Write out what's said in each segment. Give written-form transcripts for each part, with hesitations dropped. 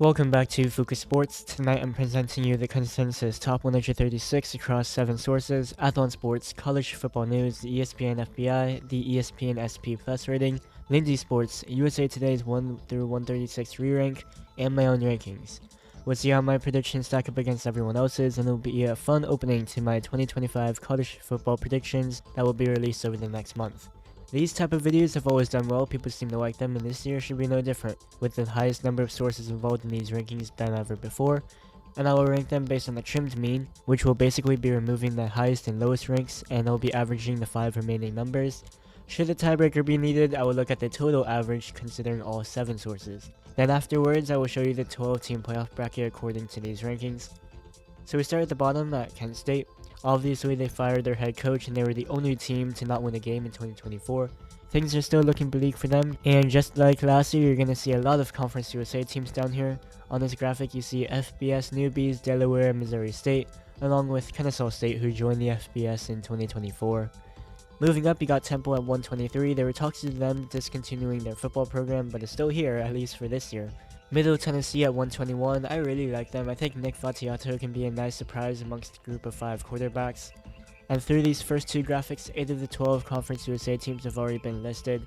Welcome back to Fuqua Sports. Tonight I'm presenting you the consensus top 136 across 7 sources: Athlon Sports, College Football News, the ESPN FPI, the ESPN SP Rating, Lindy Sports, USA Today's 1 through 136 re-rank, and my own rankings. We'll see how my predictions stack up against everyone else's, and it'll be a fun opening to my 2025 college football predictions that will be released over the next month. These type of videos have always done well, people seem to like them, and this year should be no different, with the highest number of sources involved in these rankings than ever before, and I will rank them based on the trimmed mean, which will basically be removing the highest and lowest ranks, and I'll be averaging the 5 remaining numbers. Should a tiebreaker be needed, I will look at the total average considering all 7 sources. Then afterwards, I will show you the 12-team playoff bracket according to these rankings. So we start at the bottom at Kent State. Obviously, they fired their head coach and they were the only team to not win a game in 2024. Things are still looking bleak for them, and just like last year, you're going to see a lot of Conference USA teams down here. On this graphic, you see FBS newbies, Delaware, Missouri State, along with Kennesaw State, who joined the FBS in 2024. Moving up, you got Temple at 123. There were talks of them discontinuing their football program, but it's still here, at least for this year. Middle Tennessee at 121, I really like them. I think Nick Vattiato can be a nice surprise amongst a group of 5 quarterbacks. And through these first 2 graphics, 8 of the 12 Conference USA teams have already been listed.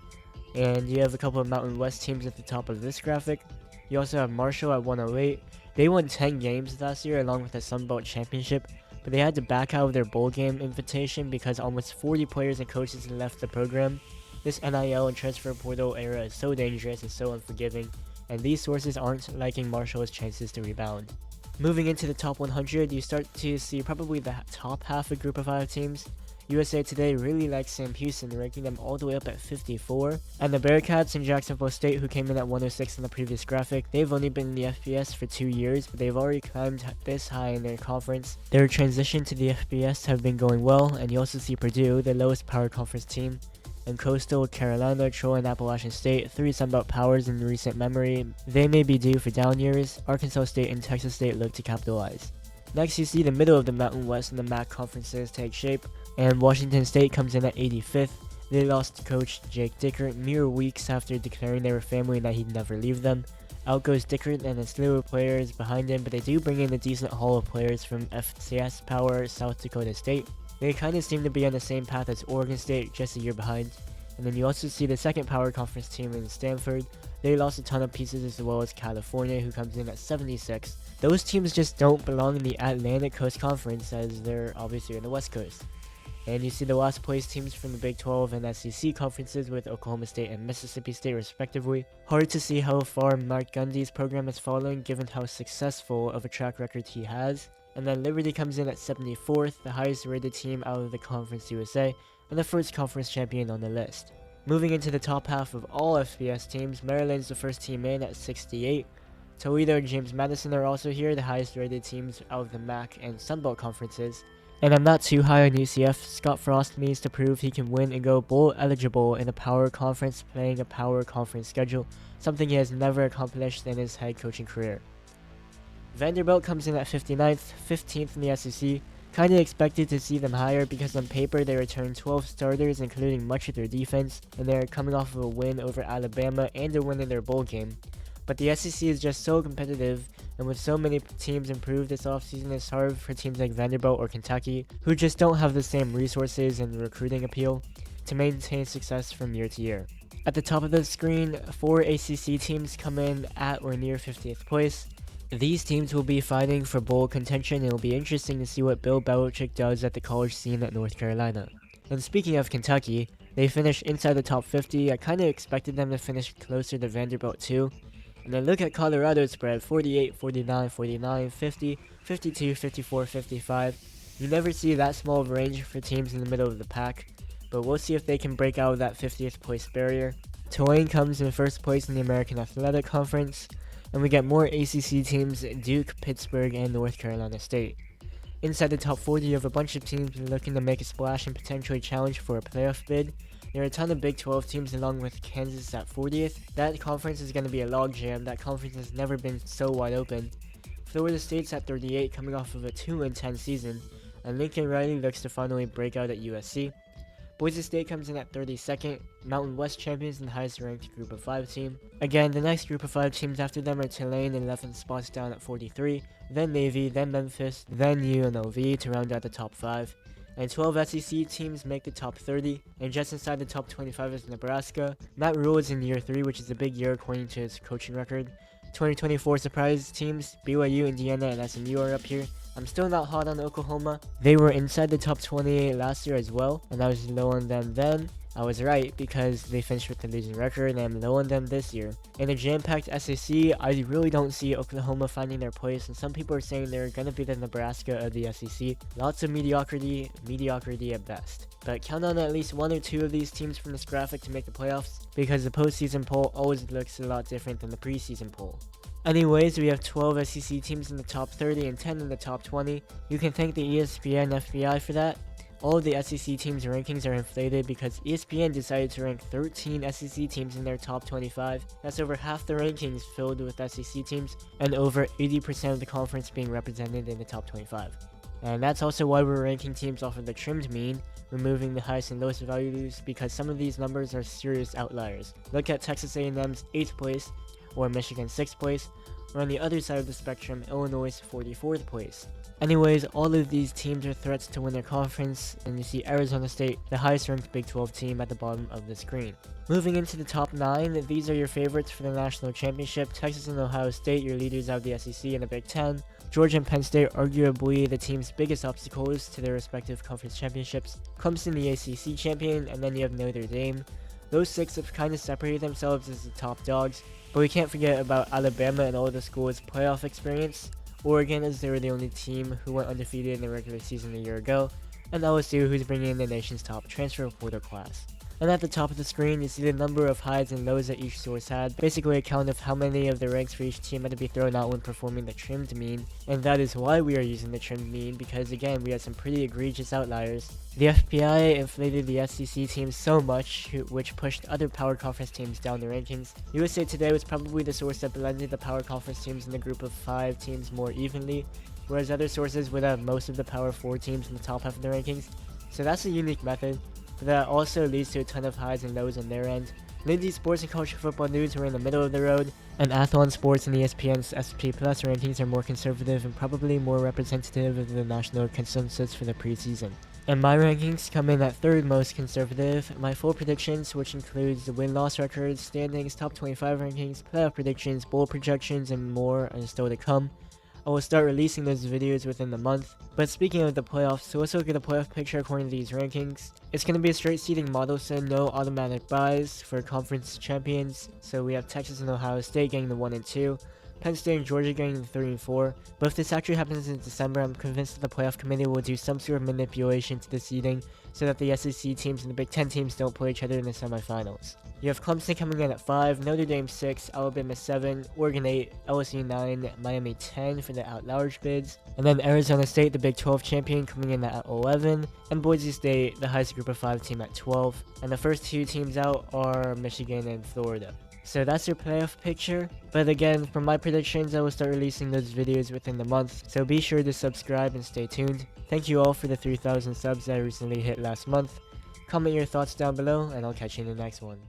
And you have a couple of Mountain West teams at the top of this graphic. You also have Marshall at 108. They won 10 games last year along with the Sun Belt Championship, but they had to back out of their bowl game invitation because almost 40 players and coaches left the program. This NIL and transfer portal era is so dangerous and so unforgiving, and these sources aren't liking Marshall's chances to rebound. Moving into the top 100, you start to see probably the top half a group of 5 teams. USA Today really likes Sam Houston, ranking them all the way up at 54. And the Bearcats and Jacksonville State, who came in at 106 in the previous graphic, they've only been in the FBS for 2 years, but they've already climbed this high in their conference. Their transition to the FBS have been going well, and you also see Purdue, the lowest power conference team, and Coastal, Carolina, Troy, and Appalachian State, 3 Sunbelt powers in recent memory. They may be due for down years. Arkansas State and Texas State look to capitalize. Next, you see the middle of the Mountain West and the MAC conferences take shape, and Washington State comes in at 85th. They lost coach Jake Dickert mere weeks after declaring they were family and that he'd never leave them. Out goes Dickert and a slew of players behind him, but they do bring in a decent haul of players from FCS power South Dakota State. They kind of seem to be on the same path as Oregon State, just a year behind. And then you also see the second power conference team in Stanford. They lost a ton of pieces, as well as California, who comes in at 76. Those teams just don't belong in the Atlantic Coast Conference, as they're obviously in the West Coast. And you see the last place teams from the Big 12 and SEC conferences with Oklahoma State and Mississippi State respectively. Hard to see how far Mark Gundy's program is falling, given how successful of a track record he has. And then Liberty comes in at 74th, the highest rated team out of the Conference USA, and the first conference champion on the list. Moving into the top half of all FBS teams, Maryland's the first team in at 68. Toledo and James Madison are also here, the highest rated teams out of the MAC and Sunbelt conferences. And I'm not too high on UCF. Scott Frost needs to prove he can win and go bowl eligible in a power conference, playing a power conference schedule, something he has never accomplished in his head coaching career. Vanderbilt comes in at 59th, 15th in the SEC. Kinda expected to see them higher because on paper they returned 12 starters, including much of their defense, and they're coming off of a win over Alabama and a win in their bowl game. But the SEC is just so competitive, and with so many teams improved this offseason, it's hard for teams like Vanderbilt or Kentucky, who just don't have the same resources and recruiting appeal, to maintain success from year to year. At the top of the screen, 4 ACC teams come in at or near 50th place. These teams will be fighting for bowl contention, and it will be interesting to see what Bill Belichick does at the college scene at North Carolina. And speaking of Kentucky, they finished inside the top 50. I kinda expected them to finish closer to Vanderbilt too. And then look at Colorado's spread: 48, 49, 49, 50, 52, 54, 55. You never see that small of a range for teams in the middle of the pack, but we'll see if they can break out of that 50th place barrier. Tulane comes in first place in the American Athletic Conference, and we get more ACC teams: Duke, Pittsburgh, and North Carolina State. Inside the top 40, you have a bunch of teams looking to make a splash and potentially challenge for a playoff bid. There are a ton of Big 12 teams along with Kansas at 40th. That conference is going to be a logjam. That conference has never been so wide open. Florida State's at 38, coming off of a 2-10 season, and Lincoln Riley looks to finally break out at USC. Boise State comes in at 32nd, Mountain West champions and highest ranked group of 5 team. Again, the next group of 5 teams after them are Tulane, 11 spots down at 43, then Navy, then Memphis, then UNLV to round out the top 5. And 12 SEC teams make the top 30, and just inside the top 25 is Nebraska. Matt Rule is in year 3, which is a big year according to his coaching record. 2024 surprise teams, BYU, Indiana, and SMU are up here. I'm still not hot on Oklahoma. They were inside the top 28 last year as well, and I was low on them then. I was right because they finished with a losing record, and I'm low on them this year. In a jam-packed SEC, I really don't see Oklahoma finding their place, and some people are saying they're gonna be the Nebraska of the SEC. Lots of mediocrity at best. But count on at least 1 or 2 of these teams from this graphic to make the playoffs, because the postseason poll always looks a lot different than the preseason poll. Anyways, we have 12 SEC teams in the top 30 and 10 in the top 20. You can thank the ESPN FPI for that. All of the SEC teams' rankings are inflated because ESPN decided to rank 13 SEC teams in their top 25. That's over half the rankings filled with SEC teams, and over 80% of the conference being represented in the top 25. And that's also why we're ranking teams off of the trimmed mean, removing the highest and lowest values, because some of these numbers are serious outliers. Look at Texas A&M's 8th place, or Michigan's 6th place, or on the other side of the spectrum, Illinois' 44th place. Anyways, all of these teams are threats to win their conference, and you see Arizona State, the highest ranked Big 12 team, at the bottom of the screen. Moving into the top 9, these are your favorites for the national championship. Texas and Ohio State, your leaders out of the SEC and the Big 10. Georgia and Penn State, arguably the team's biggest obstacles to their respective conference championships. Clemson, the ACC champion, and then you have Notre Dame. Those 6 have kind of separated themselves as the top dogs, but we can't forget about Alabama and all of the schools' playoff experience. Oregon, as they were the only team who went undefeated in the regular season a year ago, and LSU, who's bringing in the nation's top transfer portal class. And at the top of the screen, you see the number of highs and lows that each source had, basically a count of how many of the ranks for each team had to be thrown out when performing the trimmed mean, and that is why we are using the trimmed mean, because again, we had some pretty egregious outliers. The FPI inflated the SEC teams so much, which pushed other power conference teams down the rankings. USA Today was probably the source that blended the power conference teams in the group of 5 teams more evenly, whereas other sources would have most of the power 4 teams in the top half of the rankings. So that's a unique method. That also leads to a ton of highs and lows on their end. Lindy Sports and College Football News were in the middle of the road, and Athlon Sports and ESPN's SP Plus rankings are more conservative and probably more representative of the national consensus for the preseason. And my rankings come in at 3rd most conservative. My full predictions, which includes the win-loss records, standings, top 25 rankings, playoff predictions, bowl projections, and more, are still to come. I will start releasing those videos within the month. But speaking of the playoffs, so let's look at the playoff picture according to these rankings. It's going to be a straight seeding model, so no automatic buys for conference champions. So we have Texas and Ohio State getting the 1 and 2, Penn State and Georgia getting the 3 and 4. But if this actually happens in December, I'm convinced that the playoff committee will do some sort of manipulation to the seeding so that the SEC teams and the Big 10 teams don't play each other in the semifinals. You have Clemson coming in at 5, Notre Dame 6, Alabama 7, Oregon 8, LSU 9, Miami 10 for the at-large bids, and then Arizona State, the Big 12 champion, coming in at 11, and Boise State, the highest group of 5 team, at 12, and the first 2 teams out are Michigan and Florida. So that's your playoff picture, but again, for my predictions, I will start releasing those videos within the month, so be sure to subscribe and stay tuned. Thank you all for the 3,000 subs that I recently hit last month. Comment your thoughts down below, and I'll catch you in the next one.